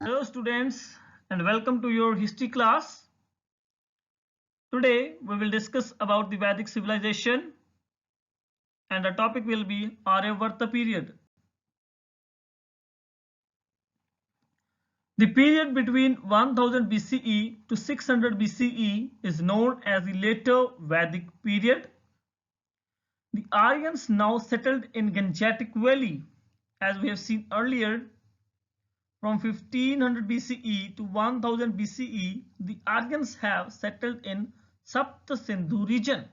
Hello students and welcome to your history class. Today we will discuss about the Vedic civilization and the topic will be Aryavarta period. The period between 1000 BCE to 600 BCE is known as the later Vedic period. The Aryans now settled in Gangetic Valley as we have seen earlier. From 1500 BCE to 1000 BCE, the Aryans have settled in Sapta Sindhu region.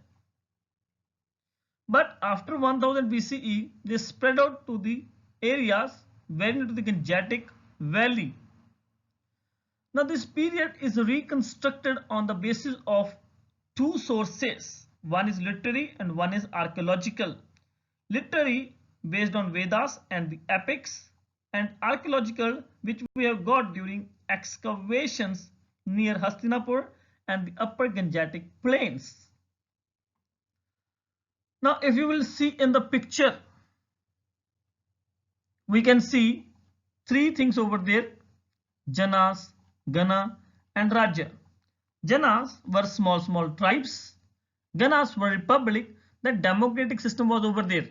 But after 1000 BCE, they spread out to the areas well into the Gangetic Valley. Now this period is reconstructed on the basis of two sources. One is literary and one is archaeological. Literary based on Vedas and the epics, and archaeological which we have got during excavations near Hastinapur and the upper Gangetic plains. Now if you will see in the picture, we can see three things over there: Janas, Gana and Rajya. Janas were small tribes. Ganas were republic. The democratic system was over there.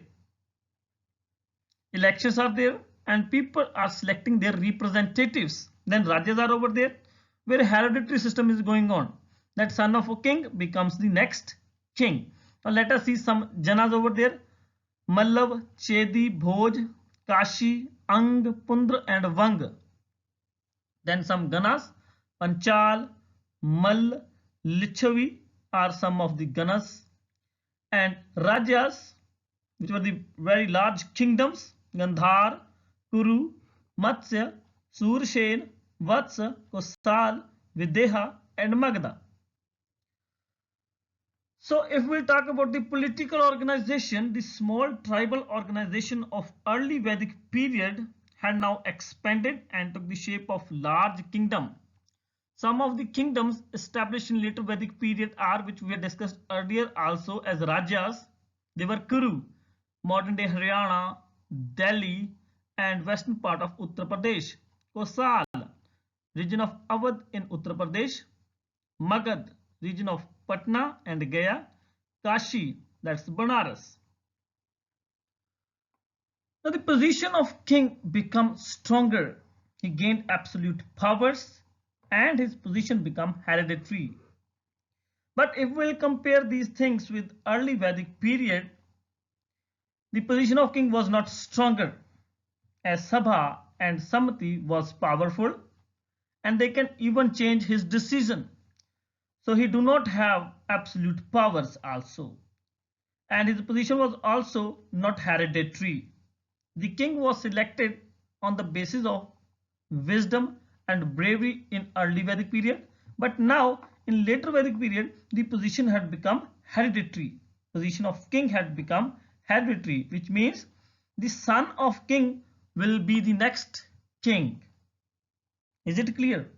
Elections are there and people are selecting their representatives. Then Rajas are over there where a hereditary system is going on. That son of a king becomes the next king. Now let us see some Janas over there: Mallav, Chedi, Bhoj, Kashi, Ang, Pundra and Vang. Then some Ganas: Panchal, Mal, Lichavi are some of the Ganas. And Rajas, which were the very large kingdoms: Gandhar, Kuru, Matsya, Surshen, Vatsa, Kosal, Videha and Magda. So if we talk about the political organization, the small tribal organization of early Vedic period had now expanded and took the shape of large kingdom. Some of the kingdoms established in later Vedic period are, which we had discussed earlier also as Rajas. They were Kuru, modern day Haryana, Delhi and western part of Uttar Pradesh. Kosal, region of Awadh in Uttar Pradesh. Magad, region of Patna and Gaya. Kashi, that's Banaras. Now the position of king became stronger. He gained absolute powers and his position became hereditary. But if we'll compare these things with early Vedic period, the position of king was not stronger, as Sabha and Samati was powerful and they can even change his decision. So he do not have absolute powers also. And his position was also not hereditary. The king was selected on the basis of wisdom and bravery in early Vedic period, but now in later Vedic period the position had become hereditary. Position of king had become hereditary, which means the son of king will be the next king. Is it clear?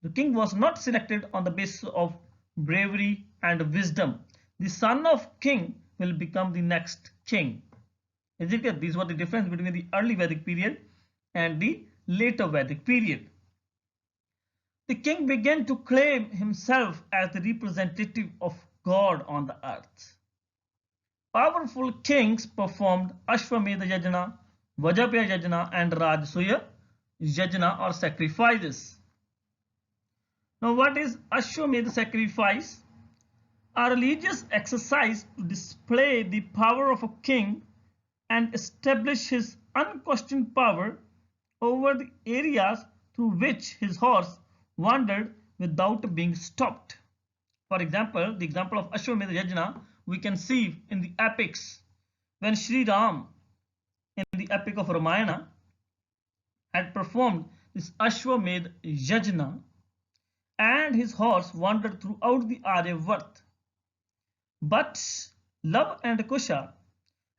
The king was not selected on the basis of bravery and wisdom. The son of king will become the next king. Is it clear? These were the difference between the early Vedic period and the later Vedic period. The king began to claim himself as the representative of God on the earth. Powerful kings performed Ashwamedha Yajna, Vajapaya Yajna and Rajasuya Yajna or sacrifices. Now what is Ashwamedha sacrifice? A religious exercise to display the power of a king and establish his unquestioned power over the areas through which his horse wandered without being stopped. For example, the example of Ashwamedha Yajna we can see in the epics when Sri Ram in the epic of Ramayana had performed this Ashwamedha Yajna and his horse wandered throughout the Aryavarta. But Lava and Kusha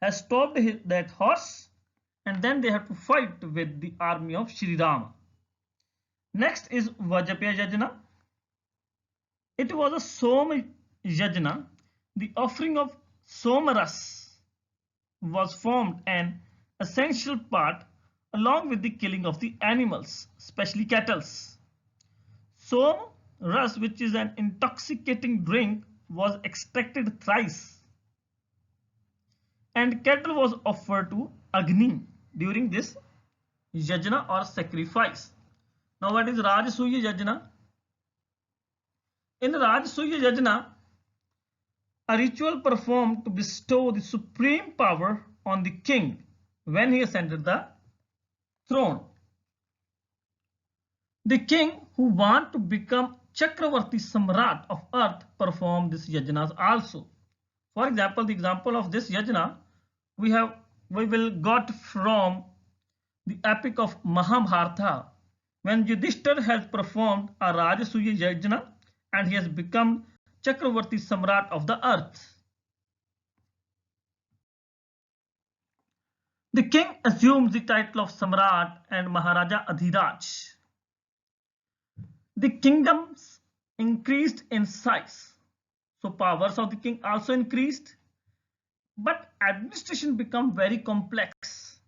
has stopped that horse and then they have to fight with the army of Sri Rama. Next is Vajapaya Yajna. It was a Soma Yajna. The offering of Somaras was formed an essential part. along with the killing of the animals, especially cattle. Som Ras, which is an intoxicating drink, was extracted thrice, and cattle was offered to Agni during this yajna or sacrifice. Now, what is Rajasuya yajna? In Rajasuya yajna, a ritual performed to bestow the supreme power on the king when he ascended the throne. The king who want to become Chakravarti Samrat of earth perform this yajnas also. For example, the example of this yajna we will got from the epic of Mahabharata, when Yudhishthir has performed a Rajasuya yajna and he has become Chakravarti Samrat of the earth. The king assumes the title of Samrat and Maharaja Adhiraj. The kingdoms increased in size, so powers of the king also increased, but administration became very complex.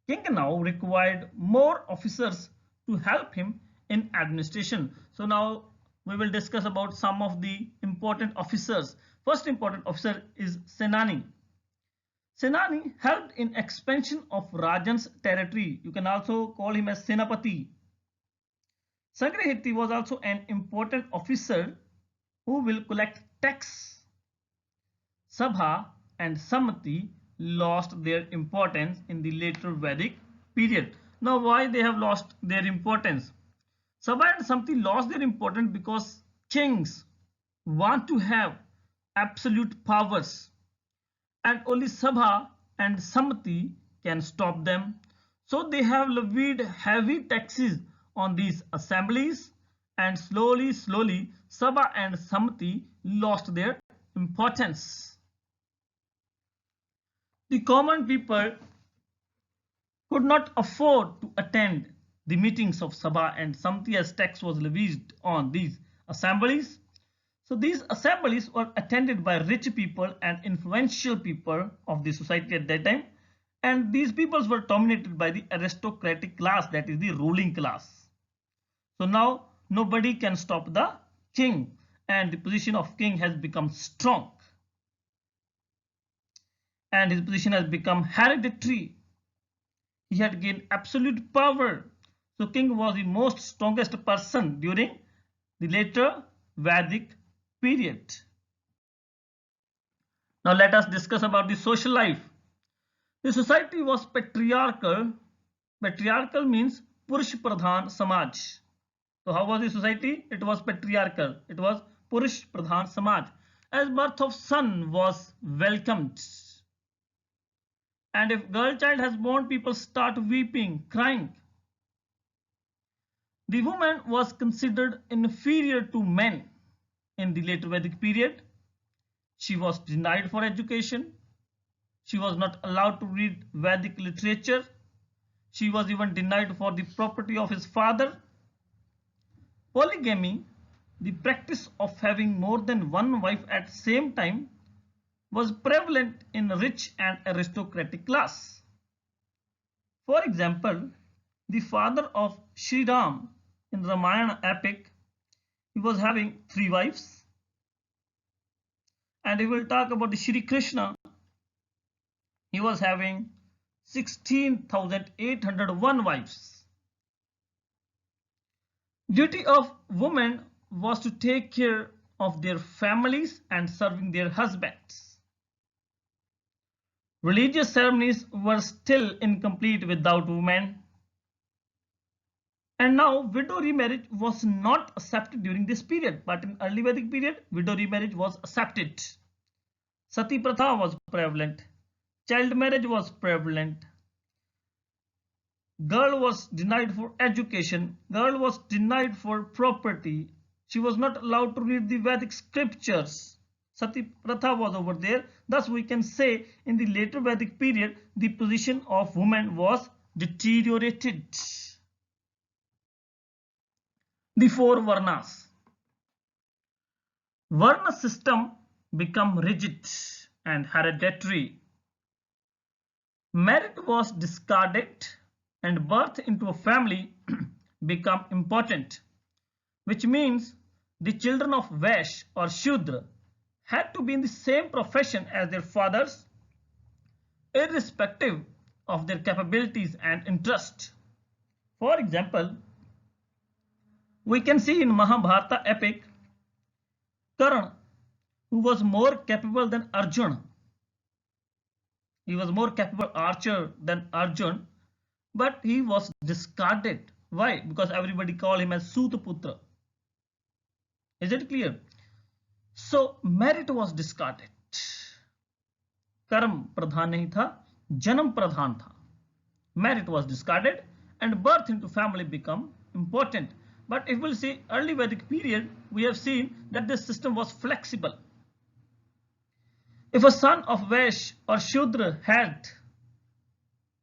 King now required more officers to help him in administration. So now we will discuss about some of the important officers. First important officer is Senani. Senani helped in expansion of Rajan's territory. You can also call him as Senapati. Sagrahiti was also an important officer who will collect tax. Sabha and Samati lost their importance in the later Vedic period. Now, why they have lost their importance? Sabha and Samati lost their importance because kings want to have absolute powers, and only Sabha and Samati can stop them. So they have levied heavy taxes on these assemblies, and slowly Sabha and Samati lost their importance. The common people could not afford to attend the meetings of Sabha and Samati as tax was levied on these assemblies. So these assemblies were attended by rich people and influential people of the society at that time, and these peoples were dominated by the aristocratic class, that is the ruling class. So now nobody can stop the king, and the position of king has become strong, and his position has become hereditary. He had gained absolute power. So king was the most strongest person during the later Vedic period. Now let us discuss about the social life. The society was patriarchal. Patriarchal means Purush Pradhan Samaj. So how was the society? It was patriarchal. It was Purush Pradhan Samaj. As birth of son was welcomed, and if girl child has born, people start weeping, crying. The woman was considered inferior to men in the later Vedic period. She was denied for education. She was not allowed to read Vedic literature. She was even denied for the property of his father. Polygamy, the practice of having more than one wife at the same time, was prevalent in rich and aristocratic class. For example, the father of Sri Ram in Ramayana epic, he was having 3 wives. And we will talk about the Shri Krishna. He was having 16,801 wives. Duty of women was to take care of their families and serving their husbands. Religious ceremonies were still incomplete without women. And now widow remarriage was not accepted during this period, but in early Vedic period, widow remarriage was accepted. Sati Pratha was prevalent. Child marriage was prevalent. Girl was denied for education. Girl was denied for property. She was not allowed to read the Vedic scriptures. Sati Pratha was over there. Thus we can say in the later Vedic period, the position of women was deteriorated. The 4 Varnas. Varna system became rigid and hereditary. Merit was discarded and birth into a family become important, which means the children of Vash or Shudra had to be in the same profession as their fathers, irrespective of their capabilities and interest. For example, we can see in Mahabharata epic, Karna, who was more capable than Arjuna. He was more capable archer than Arjun, but he was discarded. Why? Because everybody called him as Sutaputra. Is it clear? So merit was discarded. कर्म प्रधान नहीं था, जन्म प्रधान था. Merit was discarded and birth into family become important. But if we'll see early Vedic period, we have seen that this system was flexible. If a son of Vash or Shudra had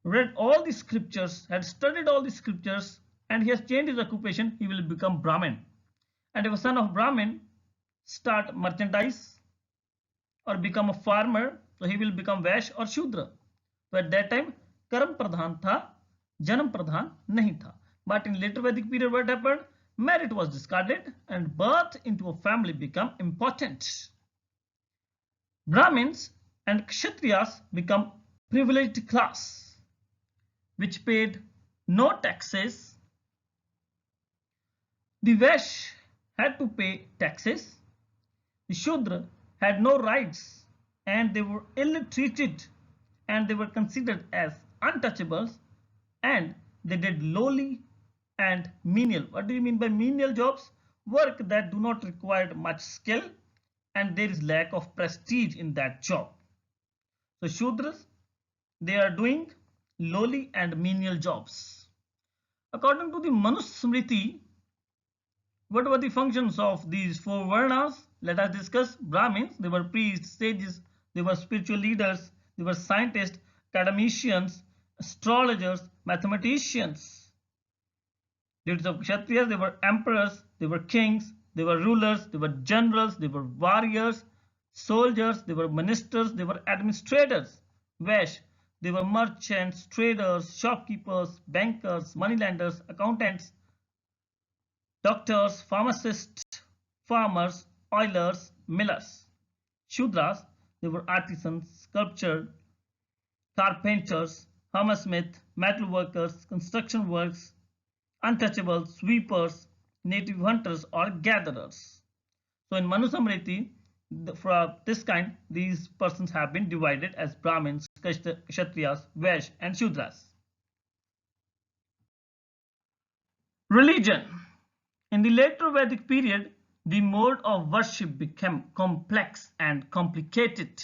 read all the scriptures, had studied all the scriptures, and he has changed his occupation, he will become Brahmin. And if a son of Brahmin start merchandise or become a farmer, so he will become Vash or Shudra. So at that time, Karam Pradhan tha, Janam Pradhan nahi tha. But in later Vedic period, what happened? Merit was discarded and birth into a family become important. Brahmins and Kshatriyas become privileged class, which paid no taxes. The Vash had to pay taxes. The Shudra had no rights and they were ill-treated and they were considered as untouchables, and they did lowly and menial. What do you mean by menial jobs? Work that do not require much skill and there is lack of prestige in that job. So Shudras, they are doing lowly and menial jobs. According to the Manusmriti, what were the functions of these four Varnas? Let us discuss. Brahmins, they were priests, sages, they were spiritual leaders, they were scientists, academicians, astrologers, mathematicians. Duties of Kshatriyas, they were emperors, they were kings, they were rulers, they were generals, they were warriors, soldiers, they were ministers, they were administrators. Vash, they were merchants, traders, shopkeepers, bankers, moneylenders, accountants, doctors, pharmacists, farmers, oilers, millers. Shudras, they were artisans, sculptors, carpenters, hammersmiths, metal workers, construction workers, untouchables, sweepers, native hunters or gatherers. So in Manusmriti, for this kind, these persons have been divided as Brahmins, Kshatriyas, Vash and Shudras. Religion. In the later Vedic period, the mode of worship became complex and complicated.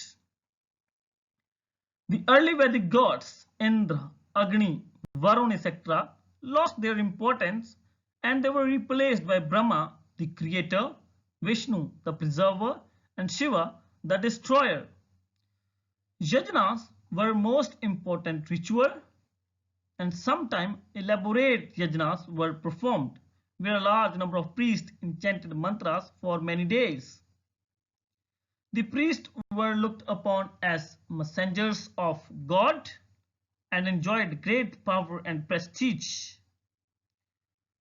The early Vedic gods, Indra, Agni, Varun, etc., lost their importance and they were replaced by Brahma, the creator, Vishnu, the preserver, and Shiva, the destroyer. Yajnas were most important ritual, and sometimes elaborate yajnas were performed, where a large number of priests chanted mantras for many days. The priests were looked upon as messengers of God and enjoyed great power and prestige.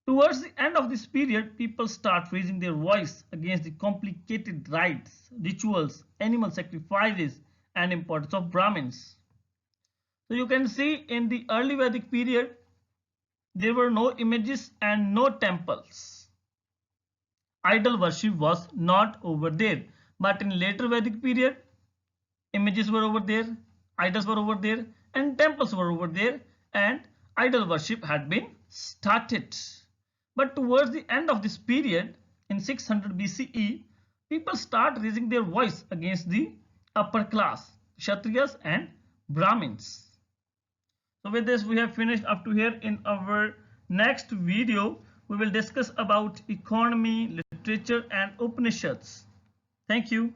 Towards the end of this period, people start raising their voice against the complicated rites, rituals, animal sacrifices, and importance of Brahmins. So you can see in the early Vedic period, there were no images and no temples. Idol worship was not over there. But in later Vedic period, images were over there, idols were over there, and temples were over there, and idol worship had been started. But towards the end of this period, in 600 BCE, people start raising their voice against the upper class, Kshatriyas and Brahmins. So with this, we have finished up to here. In our next video, we will discuss about economy, literature, and Upanishads. Thank you.